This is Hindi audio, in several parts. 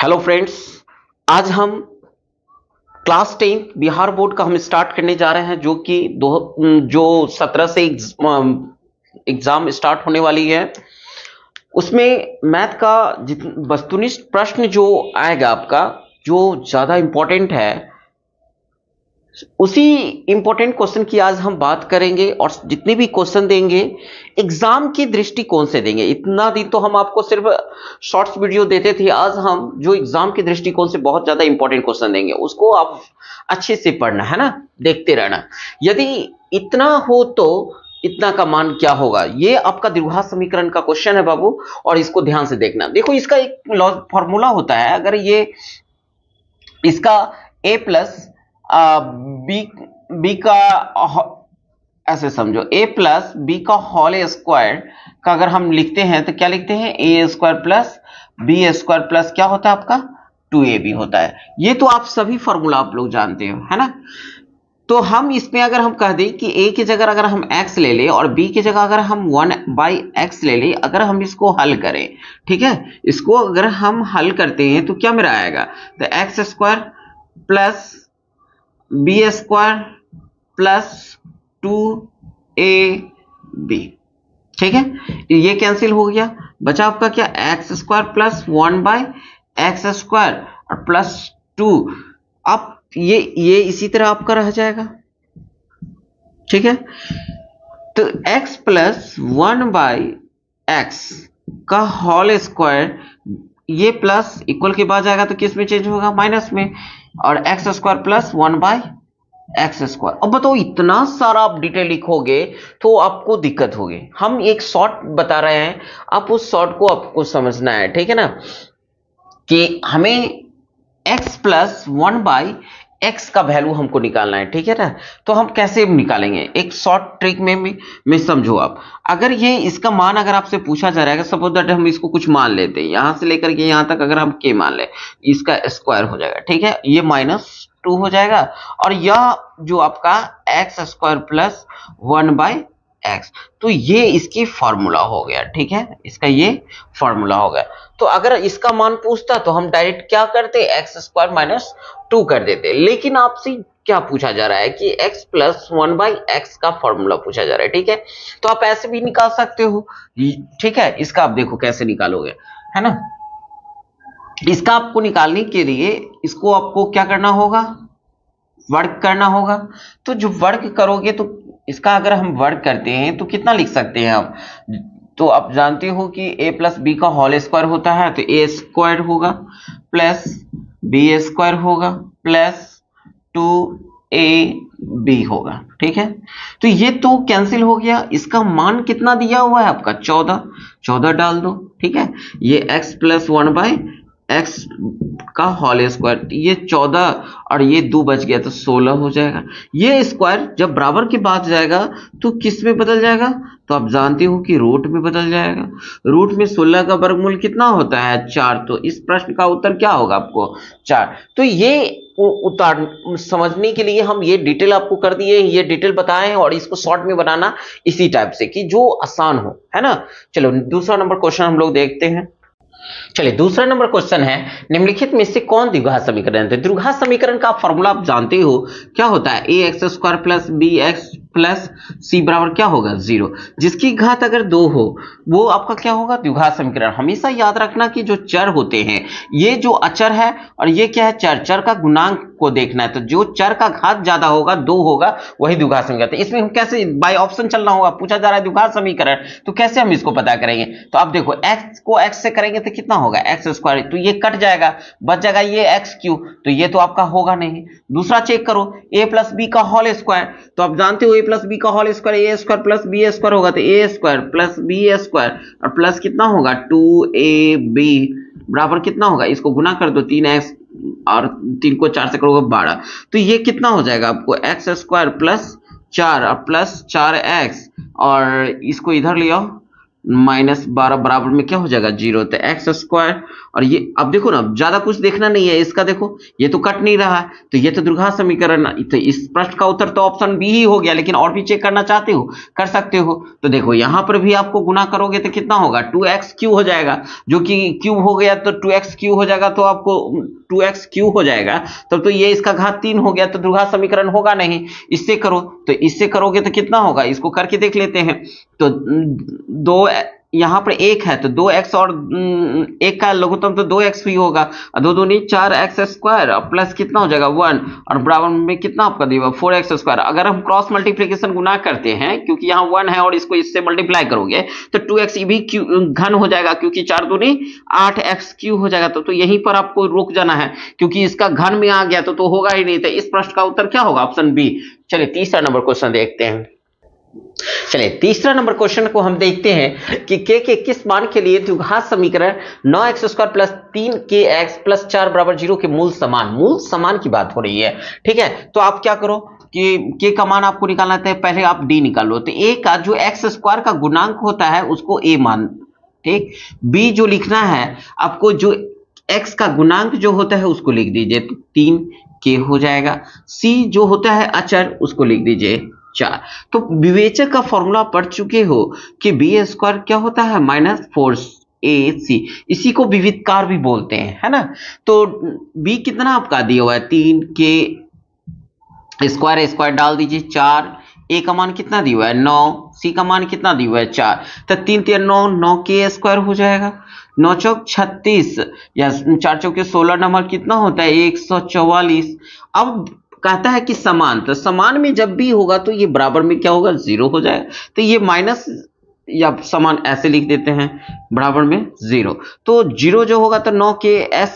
हेलो फ्रेंड्स, आज हम क्लास 10 बिहार बोर्ड का हम स्टार्ट करने जा रहे हैं जो 17 से एग्जाम स्टार्ट होने वाली है। उसमें मैथ का वस्तुनिष्ठ प्रश्न जो आएगा आपका, जो ज़्यादा इम्पोर्टेंट है, उसी इंपॉर्टेंट क्वेश्चन की आज हम बात करेंगे। और जितने भी क्वेश्चन देंगे एग्जाम की दृष्टिकोण से देंगे। इतना दिन तो हम आपको सिर्फ शॉर्ट्स वीडियो देते थे, आज हम जो एग्जाम की दृष्टिकोण से बहुत ज्यादा इंपॉर्टेंट क्वेश्चन देंगे, उसको आप अच्छे से पढ़ना है ना, देखते रहना। यदि इतना हो तो इतना का मान क्या होगा, ये आपका द्विघात समीकरण का क्वेश्चन है बाबू, और इसको ध्यान से देखना। देखो, इसका एक फॉर्मूला होता है। अगर ये इसका a प्लस बी का ऐसे समझो, a प्लस बी का होल स्क्वायर का अगर हम लिखते हैं तो क्या लिखते हैं, A square plus B square plus क्या होता है आपका 2ab होता है। ये तो आप सभी फॉर्मूला आप लोग जानते हो, है ना। तो हम इसमें अगर हम कह दें कि a की जगह अगर हम x ले ले और b की जगह अगर हम 1/x ले ले, अगर हम इसको हल करें, ठीक है, इसको अगर हम हल करते हैं तो क्या मेरा आएगा, तो X square plus B square plus 2ab, ठीक है, ये कैंसिल हो गया। बचा आपका क्या, x square plus 1/x square और प्लस 2। अब ये इसी तरह आपका रह जाएगा, ठीक है। तो x प्लस 1/x का होल स्क्वायर, ये प्लस इक्वल के बाद जाएगा तो किस में चेंज होगा, माइनस में, और x square plus 1/x square. अब बताओ, इतना सारा आप डिटेल लिखोगे तो आपको दिक्कत होगी। हम एक शॉर्ट बता रहे हैं, आप उस शॉर्ट को आपको समझना है, ठीक है ना, कि हमें x प्लस 1/x का वैल्यू हमको निकालना है, ठीक है ना। तो हम कैसे निकालेंगे, एक शॉर्ट ट्रिक में समझो आप। अगर ये इसका मान अगर आपसे पूछा जा रहा है, सपोज दैट हम इसको कुछ मान लेते हैं, यहां से लेकर के यहां तक अगर हम k मान ले, इसका स्क्वायर हो जाएगा, ठीक है, ये -2 हो जाएगा, और यह जो आपका एक्स स्क्वायर प्लस 1/x, तो ये इसकी फॉर्मूला हो गया, ठीक है, इसका ये फॉर्मूला हो गया। तो अगर इसका मान पूछता तो हम डायरेक्ट क्या करते, एक्स स्क्वायर -2 कर देते। लेकिन आपसे क्या पूछा जा रहा है कि x प्लस 1/x का फॉर्मूला पूछा जा रहा है, ठीक है। तो आप ऐसे भी निकाल सकते हो, ठीक है। इसका आप देखो कैसे निकालोगे, है ना। इसका आपको निकालने के लिए इसको आपको क्या करना होगा, वर्ग करना होगा। तो जो वर्ग करोगे तो इसका अगर हम वर्ग करते हैं तो कितना लिख सकते हैं आप, तो आप जानते हो कि a प्लस बी का होल स्क्वायर होता है, तो a स्क्वायर होगा प्लस बी स्क्वायर होगा प्लस 2ab होगा, ठीक है। तो ये तो कैंसिल हो गया। इसका मान कितना दिया हुआ है आपका, 14 डाल दो, ठीक है। ये x प्लस 1/x का होल स्क्वायर, ये 14 और ये 2 बच गया तो 16 हो जाएगा। ये स्क्वायर जब बराबर के बाद जाएगा तो किस में बदल जाएगा, तो आप जानते हो कि रूट में बदल जाएगा। रूट में 16 का वर्गमूल कितना होता है, 4। तो इस प्रश्न का उत्तर क्या होगा आपको, 4। तो ये समझने के लिए हम ये डिटेल आपको कर दिए, ये डिटेल बताए हैं, और इसको शॉर्ट में बनाना इसी टाइप से कि जो आसान हो, है ना। चलो दूसरा नंबर क्वेश्चन हम लोग देखते हैं। चलिए, दूसरा नंबर क्वेश्चन है, निम्नलिखित में से कौन द्विघात समीकरण है। द्विघात समीकरण का फॉर्मूला आप जानते हो क्या होता है, ax square plus bx plus c बराबर क्या होगा, 0। जिसकी घात अगर 2 हो वो आपका क्या होगा, द्विघात समीकरण। हमेशा याद रखना कि जो चर होते हैं, ये जो अचर है और ये क्या है, चर का गुणांक को देखना है। तो जो चर का घात ज्यादा होगा, 2 होगा, वही द्विघात समीकरण। इसमें हम कैसे, बाय ऑप्शन चलना होगा। पूछा जा रहा है द्विघात समीकरण, तो कैसे हम इसको पता करेंगे, तो आप देखो x को x से करेंगे तो कितना होगा, एक्स स्क्वायर, तो ये कट जाएगा, बच जाएगा ये एक्स क्यू, तो ये तो आपका होगा नहीं। दूसरा चेक करो, a प्लस बी का होल स्क्वायर, तो आप जानते हो a प्लस बी का होल स्क्वायर ए स्क्वायर प्लस बी स्क्वायर होगा, तो ए स्क्वायर प्लस बी स्क्वायर और प्लस कितना होगा 2ab बराबर कितना होगा, इसको गुना कर दो, 3x और 3 को 4 से करोगे 12, तो ये कितना हो जाएगा आपको, एक्स स्क्वायर प्लस 4 और प्लस 4x, और इसको इधर ले आओ -12 बराबर में क्या हो जाएगा 0। तो एक्स स्क्वायर, और ये अब देखो ना, ज्यादा कुछ देखना नहीं है इसका, देखो ये तो कट नहीं रहा है, तो ये तो द्विघात समीकरण, तो इस प्रश्न का उत्तर तो ऑप्शन बी ही हो गया। लेकिन और भी चेक करना चाहते हो कर सकते हो। तो देखो यहाँ पर भी आपको गुना करोगे तो कितना होगा 2x³ हो जाएगा, जो कि क्यूब हो गया तो 2x³ हो जाएगा, तो आपको 2x³ हो जाएगा, तब तो ये इसका घात 3 हो गया, तो द्विघात समीकरण होगा नहीं। इससे करो, तो इससे करोगे तो कितना होगा, इसको करके देख लेते हैं। तो दो, यहाँ पर 1 है तो 2x और 1 का लघुत्तम तो 2x भी होगा, और 2 दूनी 4x² और प्लस कितना हो जाएगा 1, और बराबर में कितना आपका दिया 4x²। अगर हम क्रॉस मल्टीप्लिकेशन गुना करते हैं, क्योंकि यहाँ 1 है और इसको इससे मल्टीप्लाई करोगे तो 2x भी घन हो जाएगा, क्योंकि 4 दूनी 8x³ हो जाएगा। तो यहीं पर आपको रुक जाना है, क्योंकि इसका घन में आ गया तो होगा ही नहीं। तो इस प्रश्न का उत्तर क्या होगा, ऑप्शन बी। चलिए तीसरा नंबर क्वेश्चन देखते हैं। चलिए तीसरा नंबर क्वेश्चन को हम देखते हैं कि के किस मान के लिए द्विघात समीकरण 9x² प्लस 3kx प्लस 4 बराबर 0 के मूल समान की बात हो रही है। ठीक है, तो आप क्या करो कि के का मान आपको निकालना है, पहले आप डी निकालो। तो ए का जो x² का गुणांक होता है उसको ए मान, ठीक। बी जो लिखना है आपको, जो x का गुणांक जो होता है उसको लिख दीजिए, तो 3k हो जाएगा। सी जो होता है अचर, उसको लिख दीजिए 4। तो विवेचक का फॉर्मूला पढ़ चुके हो कि b² क्या होता है -4ac, इसी को विविधकार भी बोलते हैं, है ना। तो b कितना आपका दिया हुआ है 3k स्क्वायर डाल दीजिए 4, a का मान कितना दिया हुआ है 9, c का मान कितना दिया हुआ है 4, तो 3 3 9 9k² हो जाएगा। 9 चौक 36 या 4 चौके 16 नंबर कितना होता है 144। अब कहता है कि समान, तो समान में जब भी होगा तो ये बराबर में क्या होगा 0 हो जाएगा। तो ये माइनस या समान ऐसे लिख देते हैं, बराबर में 0। तो 0 जो होगा तो 9k²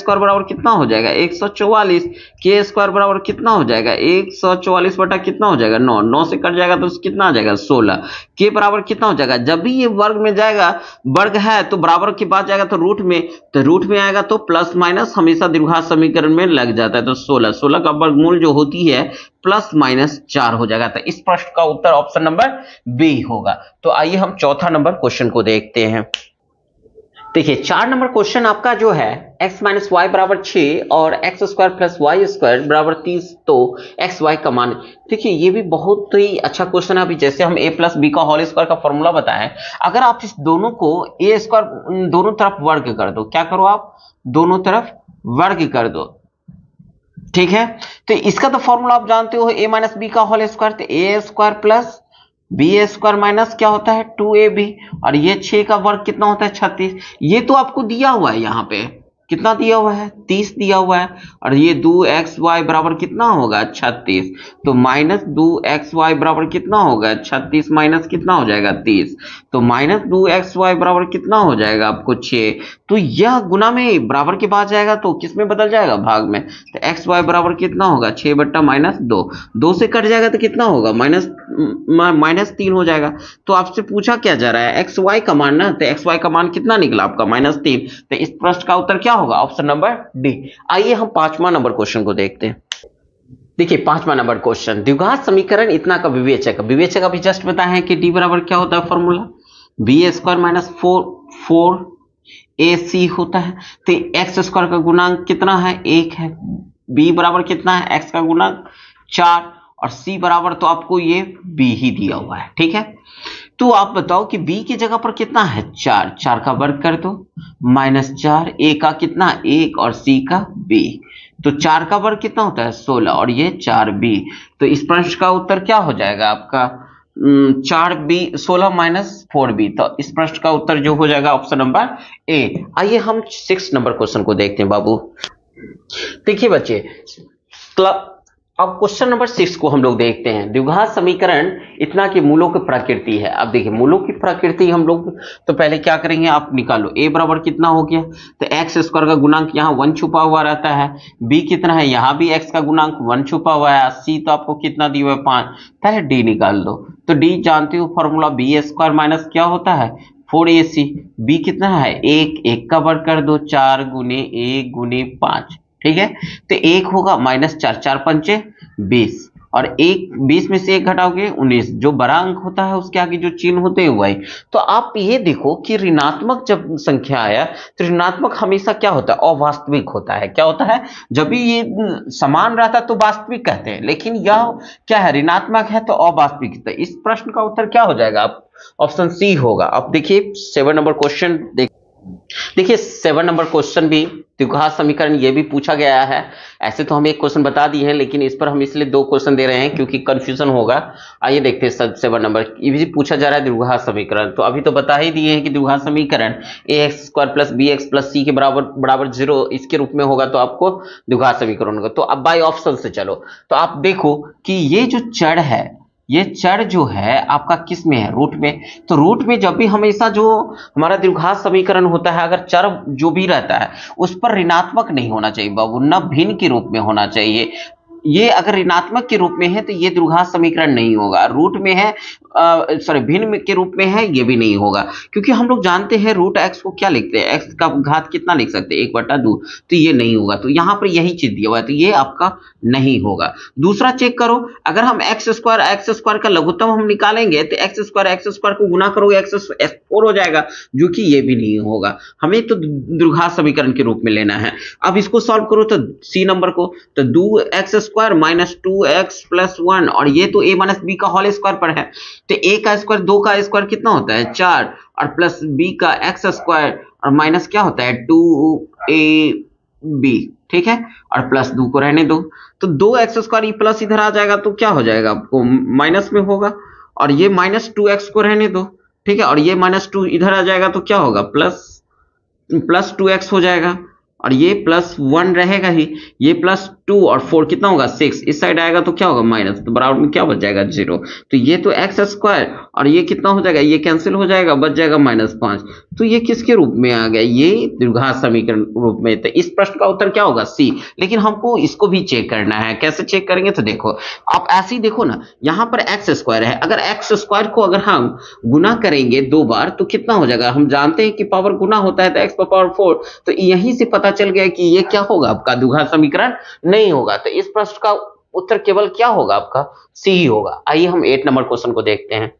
बराबर कितना हो जाएगा 144, k² बराबर कितना हो जाएगा 144 बटा कितना हो जाएगा 9, 9 से कट जाएगा तो कितना आ जाएगा 16। के बराबर कितना हो जाएगा, जब भी ये वर्ग में जाएगा, वर्ग है तो बराबर के बाद जाएगा तो रूट में, तो रूट में आएगा तो प्लस माइनस हमेशा द्विघात समीकरण में लग जाता है। तो 16 का वर्गमूल जो होती है +-4 हो जाएगा। तो इस प्रश्न का उत्तर ऑप्शन नंबर बी होगा। तो आइए हम चौथा नंबर क्वेश्चन को देखते हैं। देखिए 4 नंबर क्वेश्चन आपका जो है x - y बराबर 6 और x² + y² बराबर 30, तो x y का मान। देखिए ये भी बहुत ही अच्छा क्वेश्चन है। अभी जैसे हम a + b का होल स्क्वायर का फॉर्मूला बताएं, अगर आप इस दोनों को a² दोनों तरफ वर्ग कर दो, क्या करो आप दोनों तरफ वर्ग कर दो, ठीक है। तो इसका तो फॉर्मूला आप जानते हो a - b का होल स्क्वायर, तो a² + b² माइनस क्या होता है 2ab, और ये 6 का वर्ग कितना होता है 36। ये तो आपको दिया हुआ है, यहाँ पे कितना दिया हुआ है 30 दिया हुआ है, और ये 2xy बराबर कितना होगा 36। तो -2xy बराबर कितना होगा 36 माइनस कितना हो जाएगा 30, तो -2xy बराबर कितना हो जाएगा आपको 6। तो यह गुना में बराबर के बाद जाएगा तो किस में बदल जाएगा भाग में, तो xy बराबर कितना होगा 6 बट्टा -2, 2 से कट जाएगा तो कितना होगा -3 हो जाएगा। तो आपसे पूछा क्या जा रहा है xy का मान ना, तो xy का मान कितना निकला आपका -3। तो इस प्रश्न का उत्तर क्या होगा ऑप्शन नंबर डी। आइए हम 5वां नंबर क्वेश्चन को देखते हैं। देखिए 5वां नंबर क्वेश्चन, द्विघात समीकरण इतना का विवेचक अभी जस्ट बताया है कि डी बराबर क्या होता है फॉर्मूला b² - 4ac होता है। तो x² का गुणांक कितना है 1 है, b बराबर कितना है x का गुणांक 4, और c बराबर तो आपको ये b ही दिया हुआ है, ठीक है। तो आप बताओ कि b की जगह पर कितना है 4, 4 का वर्ग कर दो -4, a का कितना 1 और c का b, तो 4 का वर्ग कितना होता है 16, और ये 4b। तो इस प्रश्न का उत्तर क्या हो जाएगा आपका 4b 16 - 4b। तो इस प्रश्न का उत्तर जो हो जाएगा ऑप्शन नंबर ए। आइए हम 6 नंबर क्वेश्चन को देखते हैं बाबू। देखिए बच्चे, अब क्वेश्चन नंबर 6 को हम लोग देखते हैं। द्विघात समीकरण इतना कि मूलों की प्रकृति है। अब देखिए मूलों की प्रकृति हम लोग तो पहले क्या करेंगे, आप निकालो a बराबर कितना हो गया, तो x² का गुणांक यहाँ 1 छुपा हुआ रहता है, b कितना है यहाँ भी x का गुणांक 1 छुपा हुआ है, c तो आपको कितना दिया हुआ है 5, पहले d निकाल दो। तो d जानते हो फॉर्मूला b² माइनस क्या होता है 4ac, b कितना है 1 का वर्ग कर दो 4 गुने 1 गुने 5, ठीक है। तो 1 होगा -4, 4 पंचे 20, और एक 20 में से 1 घटाओगे 19, जो बड़ा अंक होता है उसके आगे जो चिन्ह होते हैं वही। तो आप ये देखो कि ऋणात्मक जब संख्या आया तो ऋणात्मक हमेशा क्या होता है, अवास्तविक होता है। क्या होता है, जब भी ये समान रहता है तो वास्तविक कहते हैं, लेकिन यह क्या है, ऋणात्मक है तो अवास्तविक। तो इस प्रश्न का उत्तर क्या हो जाएगा, आप ऑप्शन सी होगा। अब देखिए 7 नंबर क्वेश्चन देखिए 7 नंबर क्वेश्चन भी द्विघात समीकरण ये भी पूछा गया है। ऐसे तो हम एक क्वेश्चन बता दिए हैं, लेकिन इस पर हम इसलिए 2 क्वेश्चन दे रहे हैं क्योंकि कंफ्यूजन होगा। आइए देखते हैं 7 नंबर, ये भी पूछा जा रहा है द्विघात समीकरण। तो अभी तो बता ही दिए हैं कि द्विघात समीकरण ax² + bx + c के बराबर 0 इसके रूप में होगा तो आपको द्विघात समीकरण होगा। तो अब बाय ऑप्शन से चलो, तो आप देखो कि ये जो चर है, ये चर जो है आपका किस में है, रूट में। तो रूट में जब भी हमेशा जो हमारा द्विघात समीकरण होता है, अगर चर जो भी रहता है उस पर ऋणात्मक नहीं होना चाहिए बाबू, न भिन्न के रूप में होना चाहिए। ये अगर ऋणात्मक के रूप में है तो ये द्विघात समीकरण नहीं होगा। रूट में है सॉरी भिन्न के रूप में है, ये भी नहीं होगा, क्योंकि हम लोग जानते हैं रूट एक्स को क्या लिखते हैं, एक्स का घात कितना लिख सकते हैं, 1/2। तो ये नहीं होगा, तो यहाँ पर यही चीज दिया हुआ है, तो ये आपका नहीं होगा। दूसरा चेक करो, अगर हम x² का लघुत्तम हम निकालेंगे तो x² को गुना करोगे x4 हो जाएगा, जो कि ये भी नहीं होगा। हमें तो द्विघात समीकरण के रूप में लेना है। अब इसको सॉल्व करो तो सी नंबर को, तो 2x² - 2x + 1, और ये तो a - b का होल स्क्वायर पर है, तो a का स्क्वायर 2 का स्क्वायर कितना होता है 4, और प्लस b का x स्क्वायर और माइनस क्या होता है 2ab, ठीक है, और प्लस 2 को रहने दो। तो 2x² प्लस इधर आ जाएगा तो क्या हो जाएगा, आपको माइनस में होगा, और ये -2x को रहने दो, ठीक है, और ये -2 इधर आ जाएगा तो क्या होगा, प्लस 2x हो जाएगा, और ये +1 रहेगा ही, ये +2 और 4 कितना होगा 6, इस साइड आएगा तो क्या होगा माइनस, तो बराबर में क्या बच जाएगा 0। तो ये तो x² और ये कितना हो जाएगा, ये कैंसिल हो जाएगा, बच जाएगा -5। तो ये किसके रूप में आ गया, ये द्विघात समीकरण रूप में। तो इस प्रश्न का उत्तर क्या होगा सी। लेकिन हमको इसको भी चेक करना है, कैसे चेक करेंगे, तो देखो आप ऐसे ही देखो ना, यहाँ पर x² है, अगर x² को अगर हम गुना करेंगे 2 बार तो कितना हो जाएगा, हम जानते हैं कि पावर गुना होता है तो x⁴, तो यहीं से पता चल गया कि ये क्या होगा, आपका द्विघात समीकरण नहीं होगा। तो इस प्रश्न का उत्तर केवल क्या होगा, आपका सी ही होगा। आइए हम 8 नंबर क्वेश्चन को देखते हैं।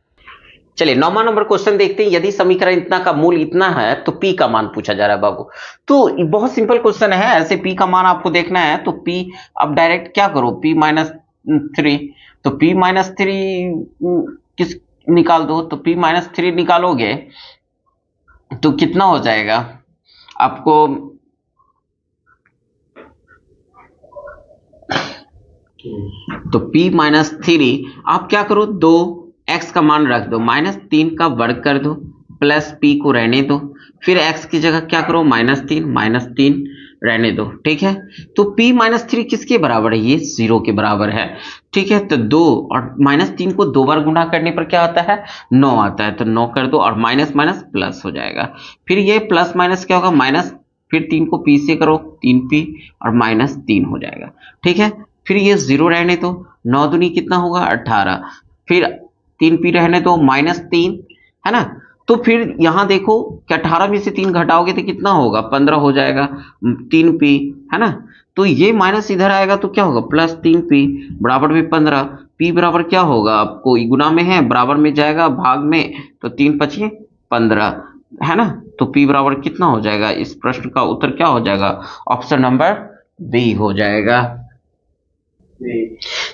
चलिए 9वां नंबर क्वेश्चन देखते हैं। यदि समीकरण इतना का मूल इतना है तो p का मान पूछा जा रहा है बाबू। तो बहुत सिंपल क्वेश्चन है, ऐसे p का मान आपको देखना है तो p अब डायरेक्ट क्या करो, p - 3, तो p - 3 किस निकाल दो, तो p - 3 निकालोगे तो कितना हो जाएगा आपको, तो p - 3 आप क्या करो, 2x का मान रख दो, -3 का वर्ग कर दो, प्लस p को रहने दो, फिर x की जगह क्या करो -3 रहने दो, ठीक है। तो p - 3 किसके बराबर है, ये 0 के बराबर है, ठीक है। तो 2 और -3 को 2 बार गुना करने पर क्या आता है 9 आता है, तो 9 कर दो, और माइनस माइनस प्लस हो जाएगा। फिर ये प्लस माइनस क्या होगा माइनस, फिर 3 को p से करो 3p और -3 हो जाएगा, ठीक है। फिर ये 0 रहने दो, 9 दूनी कितना होगा 18, फिर 3p रहने दो -3, है ना। तो फिर यहां देखो कि 18 में से 3 घटाओगे तो कितना होगा 15 हो जाएगा, 3p, है ना। तो ये माइनस इधर आएगा तो क्या होगा +3p बराबर में 15, p बराबर क्या होगा, आपको गुना में है बराबर में जाएगा भाग में, तो 3 × 5 = 15, है ना। तो p बराबर कितना हो जाएगा, इस प्रश्न का उत्तर क्या हो जाएगा, ऑप्शन नंबर बी हो जाएगा।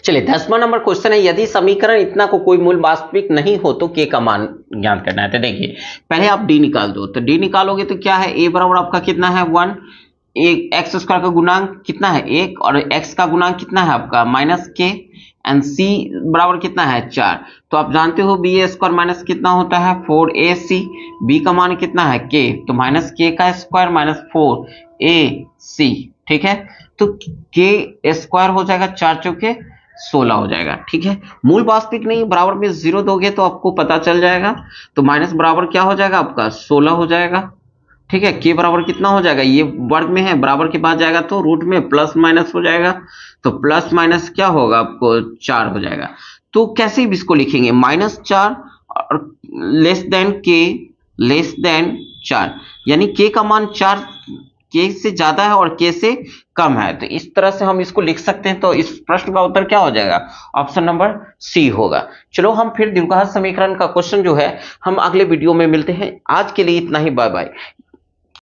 चलिए 10वां नंबर क्वेश्चन है, यदि समीकरण इतना को कोई मूल वास्तविक नहीं हो तो k का मान ज्ञात करना है। तो देखिए पहले आप d निकाल दो, तो d निकालोगे तो क्या है, a बराबर आपका कितना है 1, x² का गुणांक कितना है 1, और x का गुणांक कितना है आपका -k, एंड c बराबर कितना है 4। तो आप जानते हो b² माइनस कितना होता है 4ac, b का मान कितना है k, तो -k का स्क्वायर -4ac, ठीक है। तो k² हो जाएगा 4 चौके 16 हो जाएगा, ठीक है। मूल वास्तविक नहीं, बराबर में 0 दोगे तो आपको पता चल जाएगा, तो माइनस बराबर क्या हो जाएगा आपका 16 हो जाएगा, ठीक है। k बराबर कितना हो जाएगा, ये वर्ग में है बराबर के बाद जाएगा तो रूट में प्लस माइनस हो जाएगा, तो प्लस माइनस क्या होगा आपको 4 हो जाएगा। तो कैसे भी इसको लिखेंगे -4 और less than k, less than 4, यानी k का मान 4 के से ज्यादा है और के से कम है, तो इस तरह से हम इसको लिख सकते हैं। तो इस प्रश्न का उत्तर क्या हो जाएगा? ऑप्शन नंबर सी होगा। चलो हम फिर द्विघात समीकरण का क्वेश्चन जो है हम अगले वीडियो में मिलते हैं। आज के लिए इतना ही, बाय बाय।